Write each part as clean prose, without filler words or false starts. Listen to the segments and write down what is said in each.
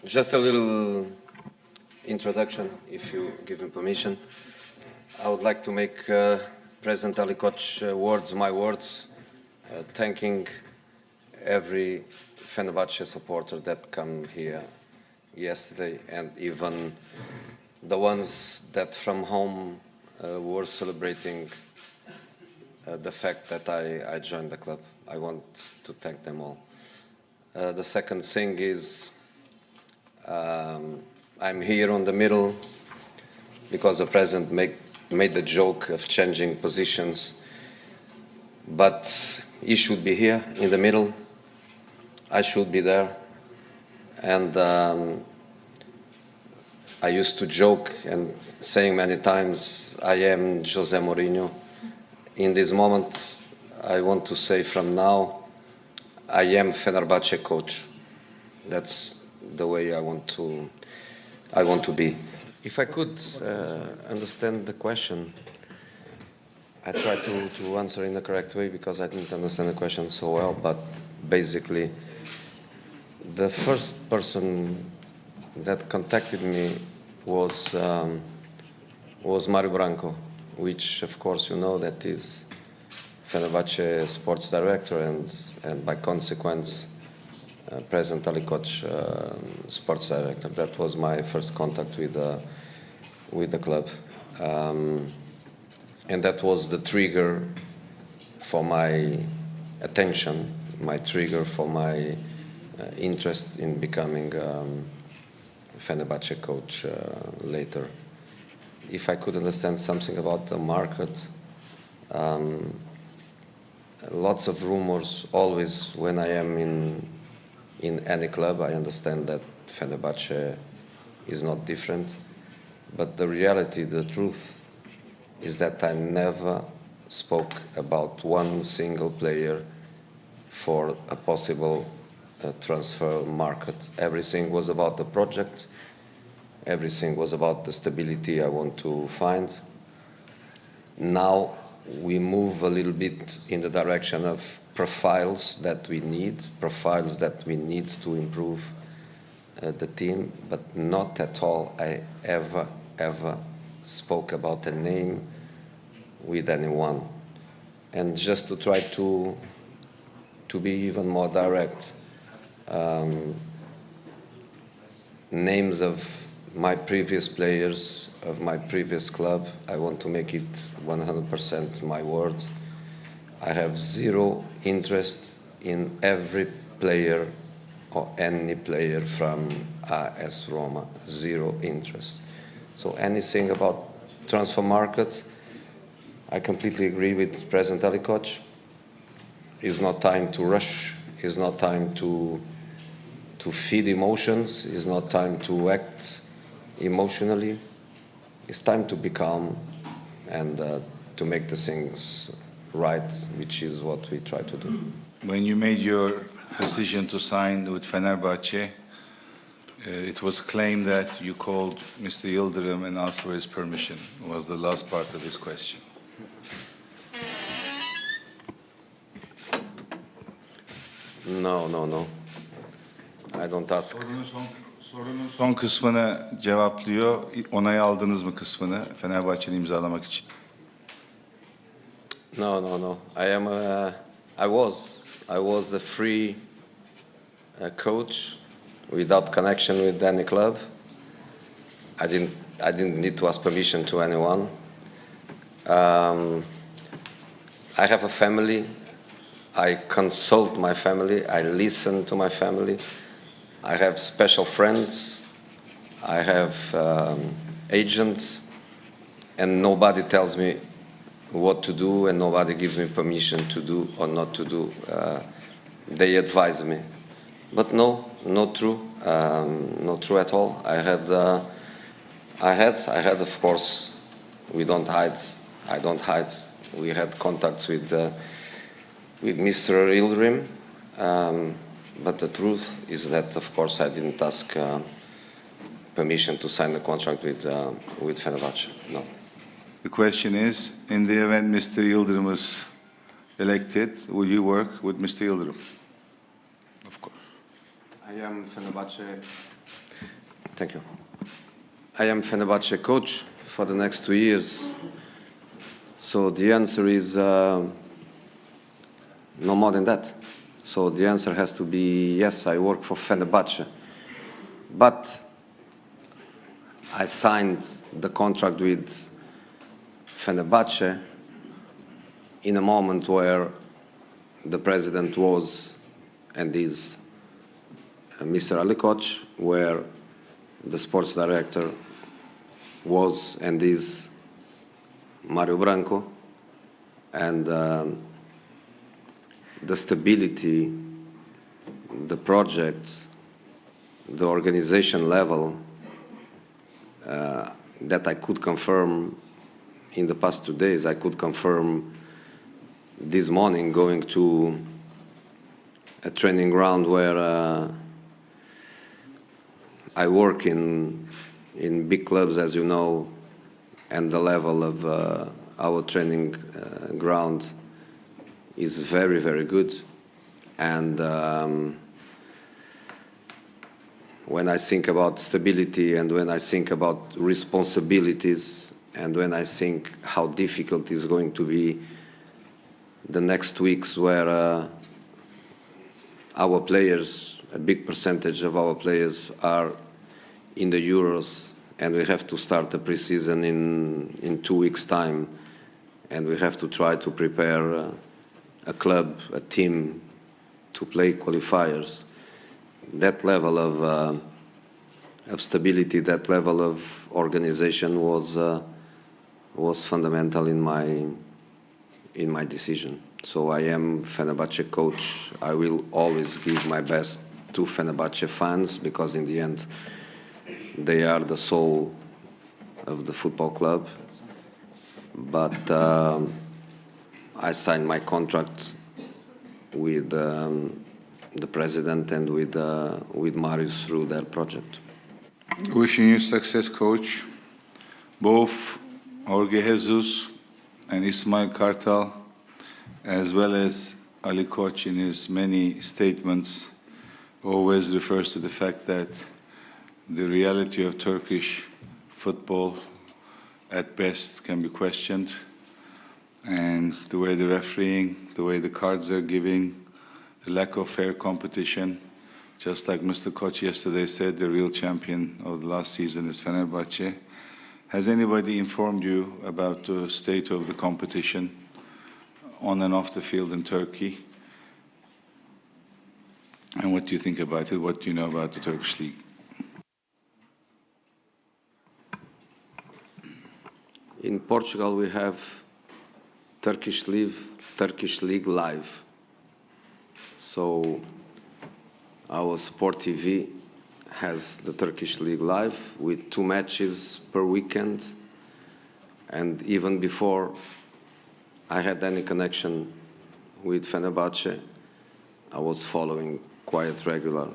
Just a little introduction, if you give me permission. I would like to make President Ali Koç words my words, thanking every Fenerbahçe supporter that come here yesterday, and even the ones that from home were celebrating the fact that I joined the club. I want to thank them all. The second thing is I'm here on the middle because the president made the joke of changing positions, but he should be here in the middle. I should be there. And I used to joke and saying many times, I am Jose Mourinho. In this moment, I want to say from now, I am Fenerbahçe coach. That's the way I want to be. If I could understand the question, I try to answer in the correct way because I didn't understand the question so well, but basically the first person that contacted me was Mario Branco, which of course you know that is Fenerbahçe sports director and by consequence President Ali Koç, sports director. That was my first contact with the club, and that was the trigger for my attention, my trigger for my interest in becoming Fenerbahçe coach later. If I could understand something about the market, lots of rumors always when I am in any club. I understand that Fenerbahçe is not different, but the reality, the truth, is that I never spoke about one single player for a possible transfer market. Everything was about the project. Everything was about the stability I want to find. Now we move a little bit in the direction of profiles that we need to improve the team, but not at all I ever spoke about a name with anyone. And just to try to be even more direct, names of my previous players of my previous club, I want to make it 100% my word. I have zero interest in every player or any player from AS Roma, zero interest. So anything about transfer market, I completely agree with President Ali Koç. It's not time to rush, it's not time to feed emotions, it's not time to act emotionally. It's time to be calm and to make the things right, which is what we try to do. When you made your decision to sign with Fenerbahçe, it was claimed that you called Mr. Yildirim and asked for his permission, was the last part of his question. No. I don't ask. Sorunun son kısmını cevaplıyor. Onay aldınız mı kısmını Fenerbahçe'nin imzalamak için? No. I was a free coach without connection with any club. I didn't need to ask permission to anyone. I have a family. I consult my family. I listen to my family. I have special friends. I have agents, and nobody tells me what to do, and nobody gives me permission to do or not to do. They advise me, but no, not true, not true at all. I had, of course. We don't hide. I don't hide. We had contacts with Mr. Yildirim, but the truth is that, of course, I didn't ask permission to sign the contract with Fenerbahçe. No. The question is, in the event Mr. Yildirim was elected, will you work with Mr. Yildirim? Of course. I am Fenerbahçe Thank you. I am Fenerbahçe coach for the next 2 years. So the answer is no more than that. So the answer has to be yes, I work for Fenerbahçe. But I signed the contract with Fenerbahçe in a moment where the president was and is Mr. Ali Koç, where the sports director was and is Mario Branco, and the stability, the project, the organization level that I could confirm in the past 2 days, I could confirm this morning going to a training ground where I work in big clubs, as you know, and the level of our training ground is very, very good. And when I think about stability and when I think about responsibilities and when I think how difficult it's going to be the next weeks where our players, a big percentage of our players are in the Euros, and we have to start the pre-season in 2 weeks' time, and we have to try to prepare a club, a team to play qualifiers. That level of stability, that level of organization was fundamental in my decision. So I am Fenerbahçe coach. I will always give my best to Fenerbahçe fans because in the end they are the soul of the football club. But I signed my contract with the president and with Marius through their project. Wishing you success, coach. Both Jorge Jesus and Ismail Kartal, as well as Ali Koç in his many statements, always refers to the fact that the reality of Turkish football at best can be questioned, and the way the refereeing, the way the cards are giving, the lack of fair competition. Just like Mr. Koç yesterday said, the real champion of the last season is Fenerbahçe. Has anybody informed you about the state of the competition on and off the field in Turkey? And what do you think about it? What do you know about the Turkish league? In Portugal, we have Turkish League Live. So our Sport TV has the Turkish League Live with 2 matches per weekend. And even before I had any connection with Fenerbahçe, I was following quite regular.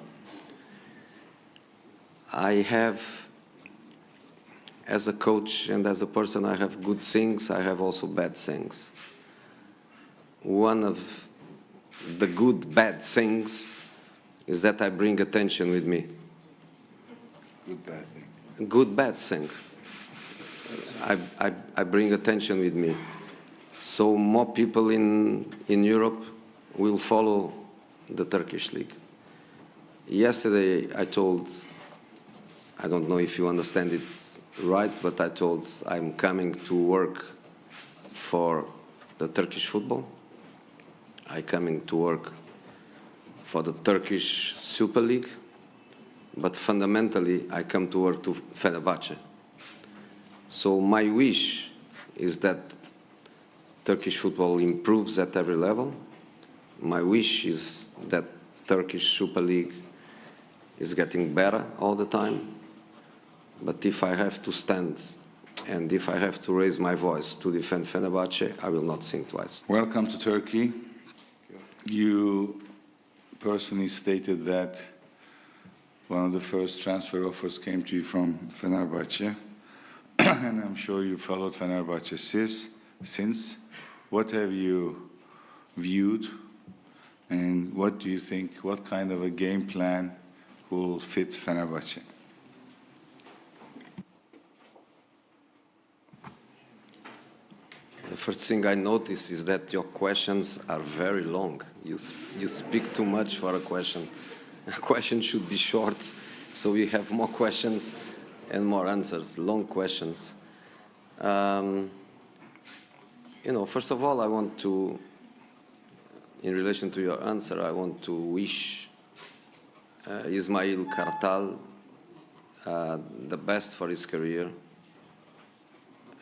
I have, as a coach and as a person, I have good things, I have also bad things. One of the good bad things is that I bring attention with me. Good bad thing. Good bad thing. I bring attention with me. So more people in Europe will follow the Turkish league. Yesterday I told, I don't know if you understand it right, but I told I'm coming to work for the Turkish football. I'm coming to work for the Turkish Super League, but fundamentally I come to work to Fenerbahçe. So my wish is that Turkish football improves at every level. My wish is that Turkish Super League is getting better all the time. But if I have to stand and if I have to raise my voice to defend Fenerbahçe, I will not think twice. Welcome to Turkey. You personally stated that one of the first transfer offers came to you from Fenerbahçe, and I'm sure you followed Fenerbahçe since. What have you viewed, and what do you think, what kind of a game plan will fit Fenerbahçe? first thing I notice is that your questions are very long. You speak too much for a question. A question should be short, so we have more questions and more answers, long questions. First of all, I want to, in relation to your answer, I want to wish Ismail Kartal the best for his career,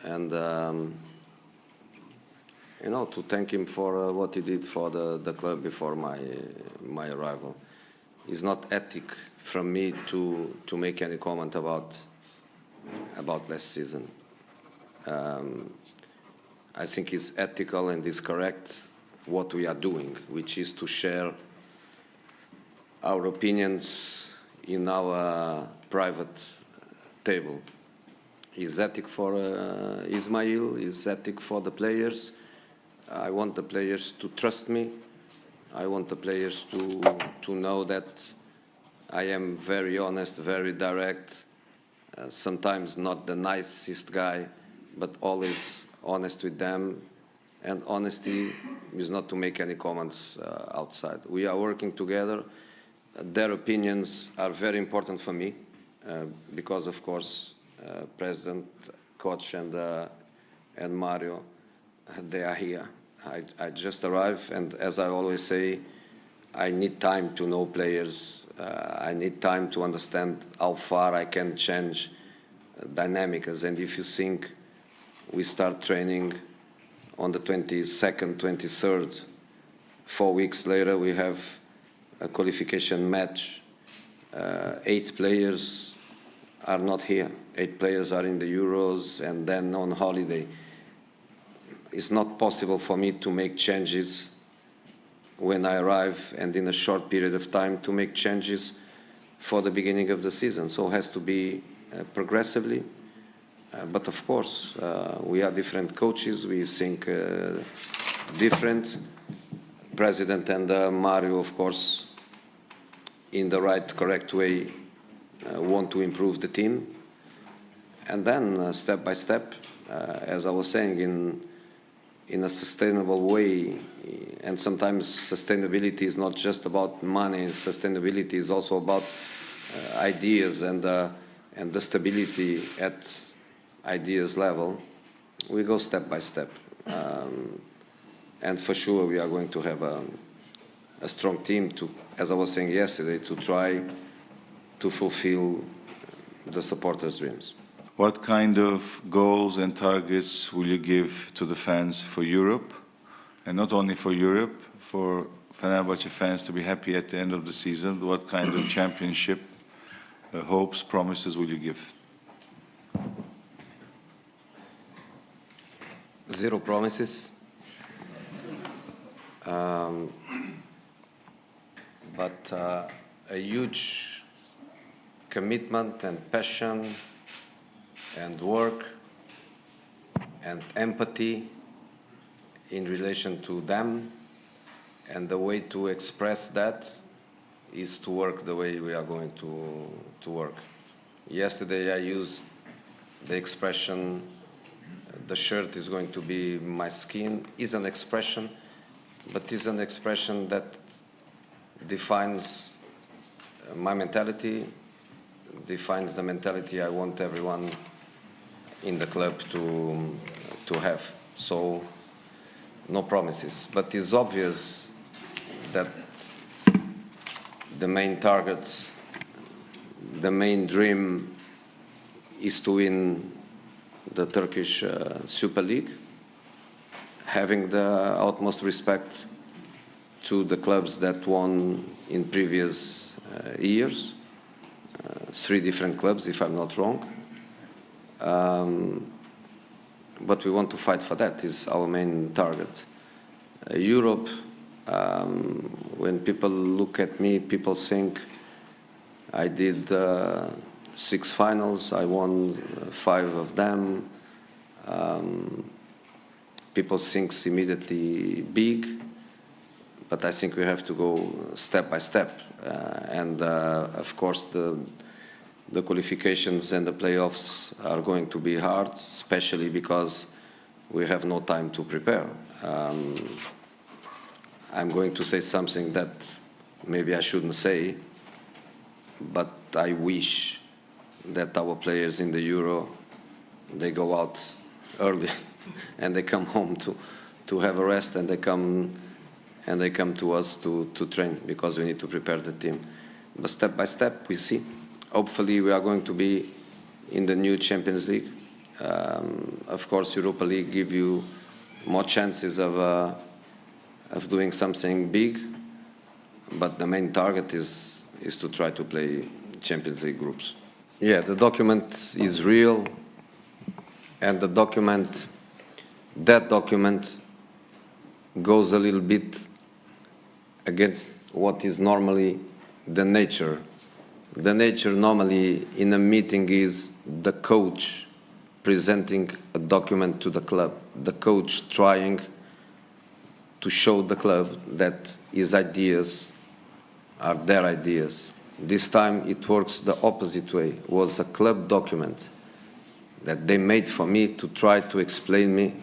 and to thank him for what he did for the club before my arrival. It's not ethic from me to make any comment about last season. I think it's ethical and it's correct what we are doing, which is to share our opinions in our private table. It's ethic for Ismail, it's ethic for the players. I want the players to trust me. I want the players to know that I am very honest, very direct, sometimes not the nicest guy, but always honest with them. And honesty is not to make any comments outside. We are working together. Their opinions are very important for me because, of course, President, Coach, and Mario, they are here. I just arrived, and as I always say, I need time to know players. I need time to understand how far I can change dynamics. And if you think we start training on the 22nd, 23rd, 4 weeks later we have a qualification match. 8 players are not here. 8 players are in the Euros and then on holiday. It's not possible for me to make changes when I arrive and in a short period of time to make changes for the beginning of the season. So it has to be progressively. But of course, we are different coaches. We think different. President and Mario, of course, in the right, correct way, want to improve the team. And then step by step, as I was saying, in a sustainable way. And sometimes sustainability is not just about money. Sustainability is also about ideas and the stability at ideas level. We go step by step. And for sure we are going to have a strong team to, as I was saying yesterday, to try to fulfill the supporters' dreams. What kind of goals and targets will you give to the fans for Europe? And not only for Europe, for Fenerbahce fans to be happy at the end of the season. What kind of championship hopes, promises will you give? 0 promises. But a huge commitment and passion and work and empathy in relation to them, and the way to express that is to work the way we are going to work. Yesterday I used the expression, the shirt is going to be my skin, is an expression, but is an expression that defines my mentality, defines the mentality I want everyone in the club to have. So no promises, but it's obvious that the main target, the main dream is to win the Turkish Super League, having the utmost respect to the clubs that won in previous years, 3 different clubs if I'm not wrong. But we want to fight for that, is our main target. Europe, when people look at me, people think I did 6 finals, I won 5 of them. People think it's immediately big, but I think we have to go step by step. And of course the qualifications and the playoffs are going to be hard, especially because we have no time to prepare. I'm going to say something that maybe I shouldn't say, but I wish that our players in the Euro, they go out early and they come home to have a rest, and they come to us to train, because we need to prepare the team. But step by step, we see. Hopefully, we are going to be in the new Champions League. Of course, Europa League give you more chances of doing something big, but the main target is to try to play Champions League groups. Yeah, the document is real, and that document goes a little bit against what is normally the nature. The nature normally in a meeting is the coach presenting a document to the club, the coach trying to show the club that his ideas are their ideas. This time it works the opposite way. It was a club document that they made for me to try to explain me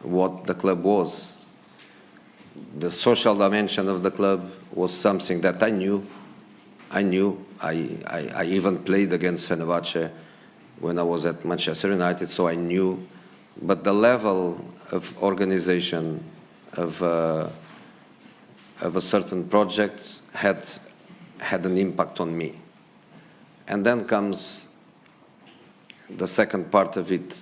what the club was. The social dimension of the club was something that I knew. I even played against Fenerbahce when I was at Manchester United, so I knew. But the level of organization of a certain project had an impact on me. And then comes the second part of it.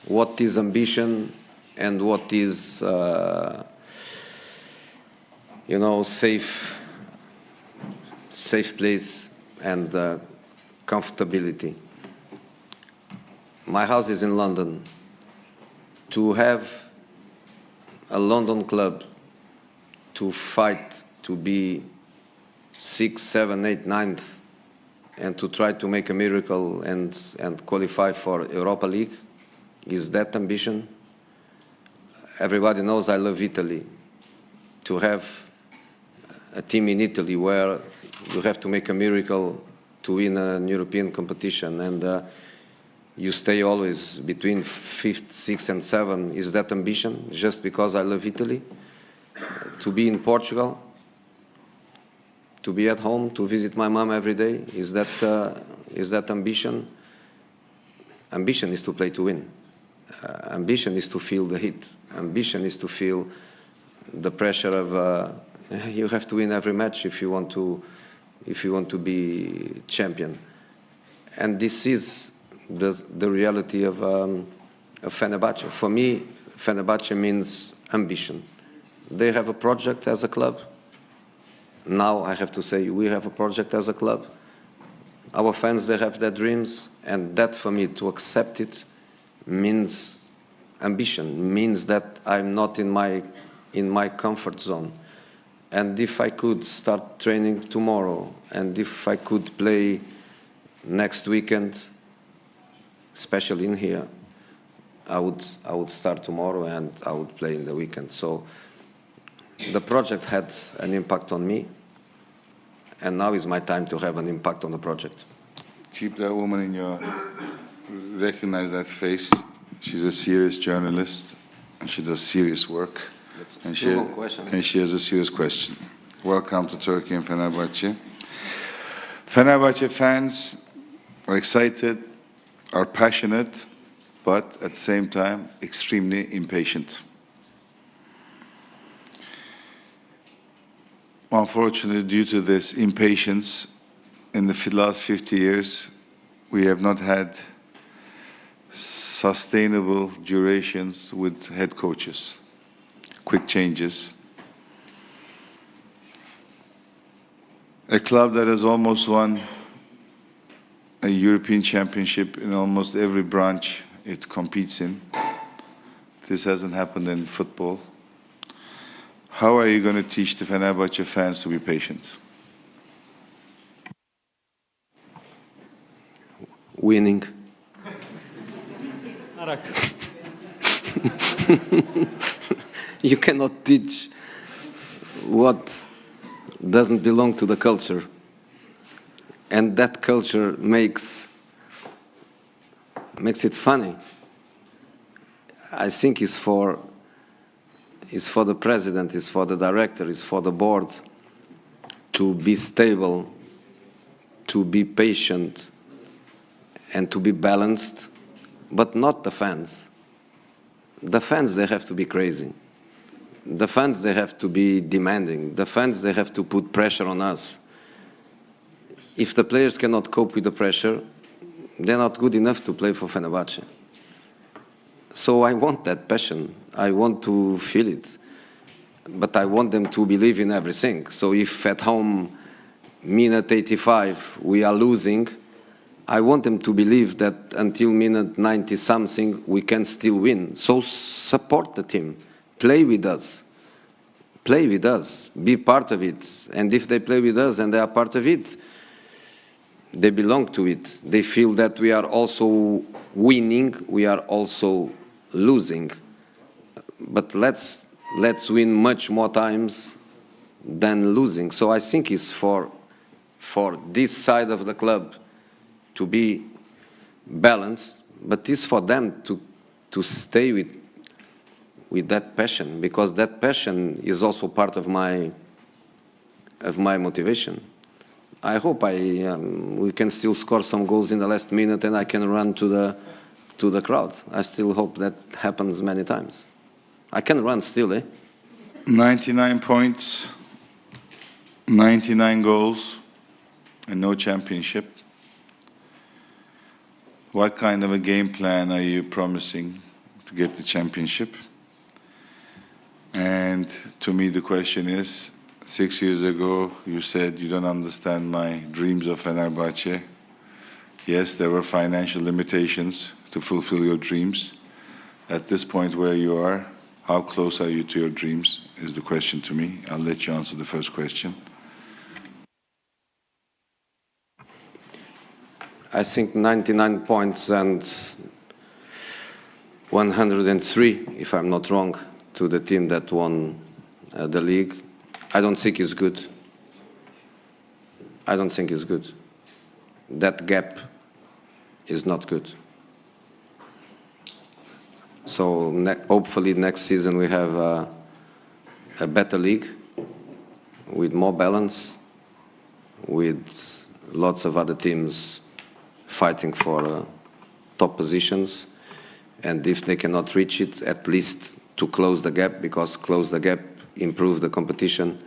What is ambition and what is, safe place and comfortability. My house is in London. To have a London club to fight to be 6th, 7th, 8th, 9th, and to try to make a miracle and qualify for Europa League, is that ambition? Everybody knows I love Italy. To have a team in Italy where you have to make a miracle to win an European competition, and you stay always between 5th, 6th, and 7th, is that ambition? Just because I love Italy? To be in Portugal? To be at home, to visit my mom every day, is that ambition? Ambition is to play to win. Ambition is to feel the heat. Ambition is to feel the pressure of you have to win every match if you want to be champion. And this is the reality of Fenerbahce. For me, Fenerbahce means ambition. They have a project as a club. Now I have to say we have a project as a club. Our fans, they have their dreams, and that for me to accept it means ambition, means that I'm not in my comfort zone. And if I could start training tomorrow, and if I could play next weekend, especially in here, I would start tomorrow and I would play in the weekend. So the project had an impact on me, and now is my time to have an impact on the project. Keep that woman in your... Recognize that face. She's a serious journalist, and she does serious work. And she has a serious question. Welcome to Turkey and Fenerbahce. Fenerbahce fans are excited, are passionate, but at the same time, extremely impatient. Unfortunately, due to this impatience, in the last 50 years, we have not had sustainable durations with head coaches, quick changes. A club that has almost won a European championship in almost every branch it competes in. This hasn't happened in football. How are you going to teach the Fenerbahce fans to be patient? Winning. You cannot teach what doesn't belong to the culture. And that culture makes it funny. I think it's for the president, it's for the director, it's for the board to be stable, to be patient, and to be balanced, but not the fans. The fans, they have to be crazy. The fans, they have to be demanding. The fans, they have to put pressure on us. If the players cannot cope with the pressure, they're not good enough to play for Fenerbahce. So I want that passion. I want to feel it. But I want them to believe in everything. So if at home, minute 85, we are losing, I want them to believe that until minute 90-something, we can still win. So support the team. Play with us. Play with us. Be part of it. And if they play with us and they are part of it, they belong to it. They feel that we are also winning, we are also losing. But let's win much more times than losing. So I think it's for this side of the club to be balanced, but it's for them to stay with that passion, because that passion is also part of my motivation. I hope we can still score some goals in the last minute and I can run to the crowd. I still hope that happens many times. I can run still, eh? 99 points, 99 goals, and no championship. What kind of a game plan are you promising to get the championship? And to me, the question is, 6 years ago, you said you don't understand my dreams of Fenerbahce. Yes, there were financial limitations to fulfill your dreams. At this point where you are, how close are you to your dreams is the question to me. I'll let you answer the first question. I think 99 points and 103, if I'm not wrong, to the team that won the league. I don't think it's good. I don't think it's good. That gap is not good. So hopefully next season we have a better league with more balance, with lots of other teams fighting for top positions, and if they cannot reach it, at least to close the gap, because close the gap improve the competition,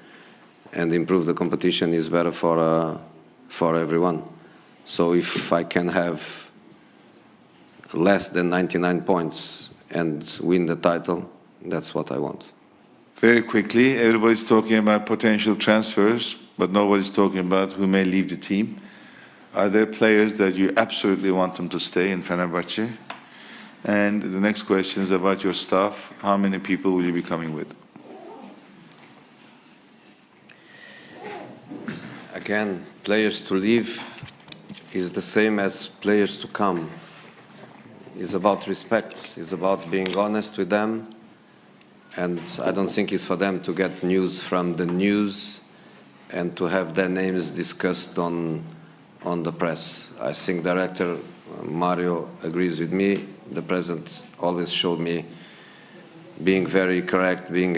and improve the competition is better for everyone. So if I can have less than 99 points and win the title, that's what I want. Very quickly, everybody's talking about potential transfers, but nobody's talking about who may leave the team. Are there players that you absolutely want them to stay in Fenerbahce? And the next question is about your staff. How many people will you be coming with? Again, players to leave is the same as players to come. It's about respect. It's about being honest with them. And I don't think it's for them to get news from the news and to have their names discussed on the press. I think Director Mario agrees with me. The President always showed me being very correct, being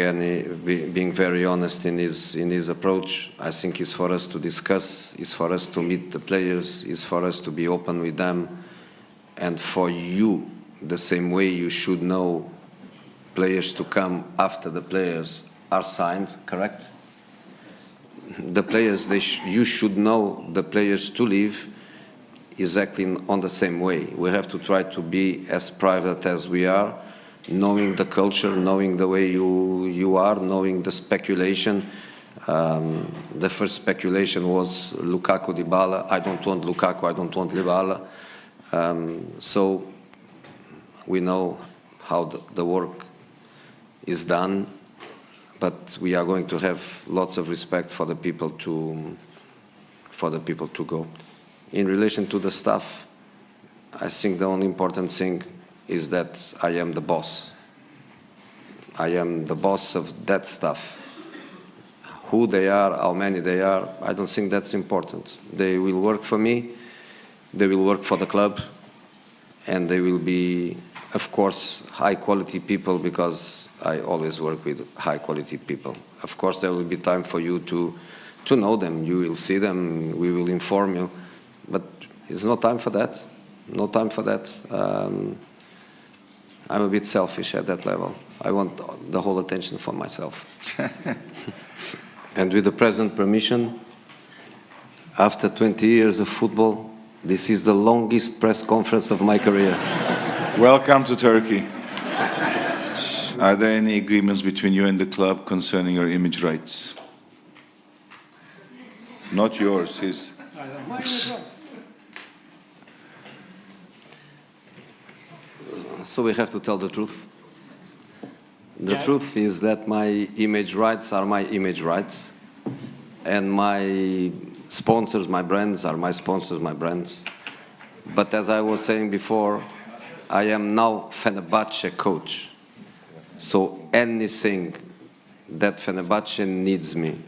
very honest in his approach. I think it's for us to discuss, it's for us to meet the players, it's for us to be open with them, and for you, the same way you should know players to come after the players are signed, correct? The players, you should know the players to leave exactly on the same way. We have to try to be as private as we are, knowing the culture, knowing the way you are, knowing the speculation. The first speculation was Lukaku, Dybala. I don't want Lukaku, I don't want Dybala. So we know how the work is done, but we are going to have lots of respect for the people to go. In relation to the staff, I think the only important thing is that I am the boss. I am the boss of that staff. Who they are, how many they are, I don't think that's important. They will work for me, they will work for the club, and they will be of course, high-quality people, because I always work with high-quality people. Of course, there will be time for you to know them. You will see them, we will inform you, but it's no time for that. No time for that. I'm a bit selfish at that level. I want the whole attention for myself. And with the President's permission, after 20 years of football, this is the longest press conference of my career. Welcome to Turkey. Are there any agreements between you and the club concerning your image rights? Not yours, his. So we have to tell the truth. The truth is that my image rights are my image rights, and my sponsors, my brands, are my sponsors, my brands. But as I was saying before, I am now Fenerbahçe coach. So anything that Fenerbahçe needs me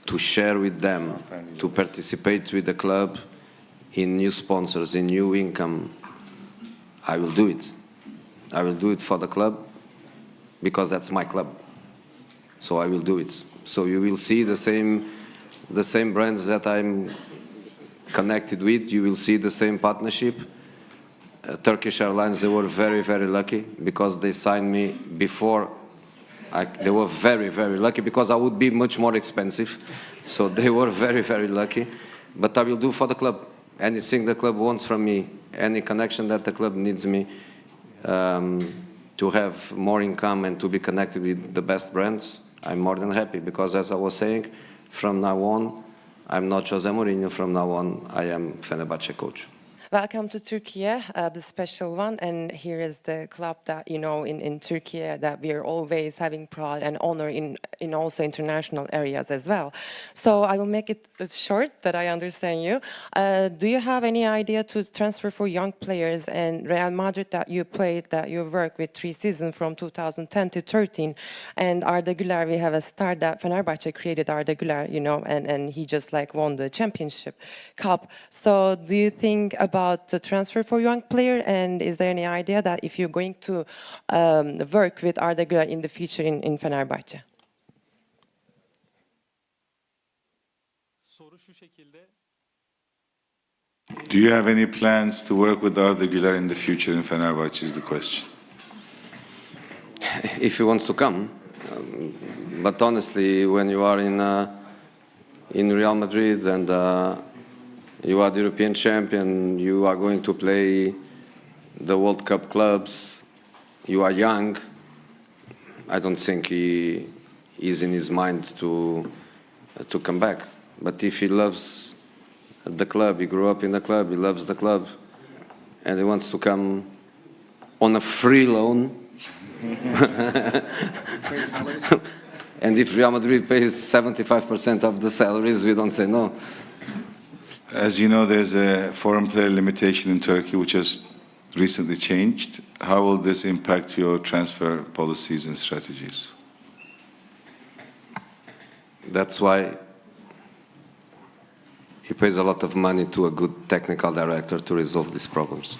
to share with them, to participate with the club in new sponsors, in new income, I will do it. I will do it for the club, because that's my club. So I will do it. So you will see the same brands that I'm connected with. You will see the same partnership. Turkish Airlines, they were very, very lucky because they signed me before. They were very, very lucky because I would be much more expensive. So they were very, very lucky. But I will do for the club. Anything the club wants from me, any connection that the club needs me, to have more income and to be connected with the best brands, I'm more than happy, because as I was saying, from now on, I'm not Jose Mourinho. From now on, I am Fenerbahçe coach. Welcome to Turkey, the special one, and here is the club that, you know, in Turkey that we are always having pride and honor in also international areas as well. So I will make it short that I understand you. Do you have any idea to transfer for young players and Real Madrid that you played, that you worked with 3 seasons from 2010 to 13, and Arda Güler, we have a star that Fenerbahçe created, Arda Güler, you know, and he just like won the championship cup. So do you think about the transfer for young player, and is there any idea that if you're going to work with Arda Güler in the future in Fenerbahçe? Do you have any plans to work with Arda Güler in the future in Fenerbahçe is the question. If he wants to come. But honestly, when you are in Real Madrid and you are the European champion, you are going to play the World Cup clubs, you are young, I don't think he is in his mind to come back. But if he loves the club, he grew up in the club, he loves the club, and he wants to come on a free loan, and if Real Madrid pays 75% of the salaries, we don't say no. As you know, there's a foreign player limitation in Turkey, which has recently changed. How will this impact your transfer policies and strategies? That's why he pays a lot of money to a good technical director to resolve these problems.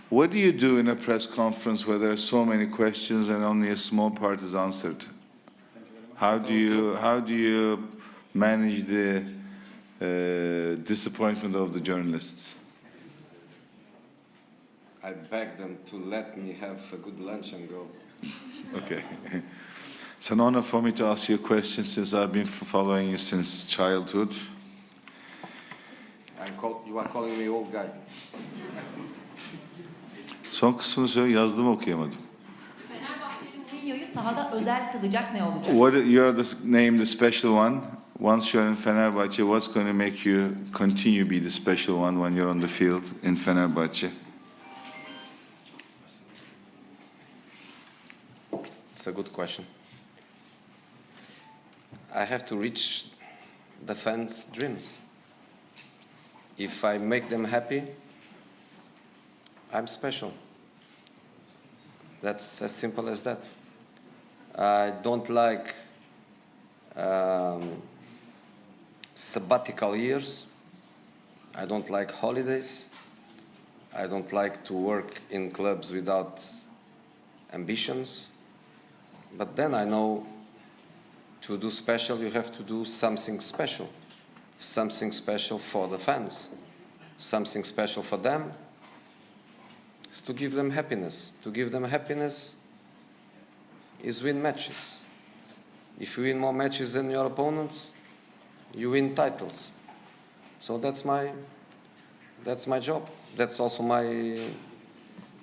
What do you do in a press conference where there are so many questions and only a small part is answered? How do you manage the disappointment of the journalists? I beg them to let me have a good lunch and go. Okay. It's an honor for me to ask you a question since I've been following you since childhood. You are calling me old guy. Son kısmını söyle, yazdım okuyamadım. Fenerbahçe'nin Mourinho'yu sahada özel kılacak ne olacak? What you're named the special one. Once you're in Fenerbahçe, what's going to make you continue be the special one when you're on the field in Fenerbahçe? It's a good question. I have to reach the fans' dreams. If I make them happy, I'm special. That's as simple as that. I don't like sabbatical years. I don't like holidays. I don't like to work in clubs without ambitions. But then I know to do special, you have to do something special for the fans, something special for them. It's to give them happiness. To give them happiness is win matches. If you win more matches than your opponents, you win titles. So that's my job. That's also my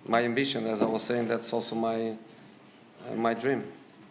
ambition. As I was saying, that's also my dream.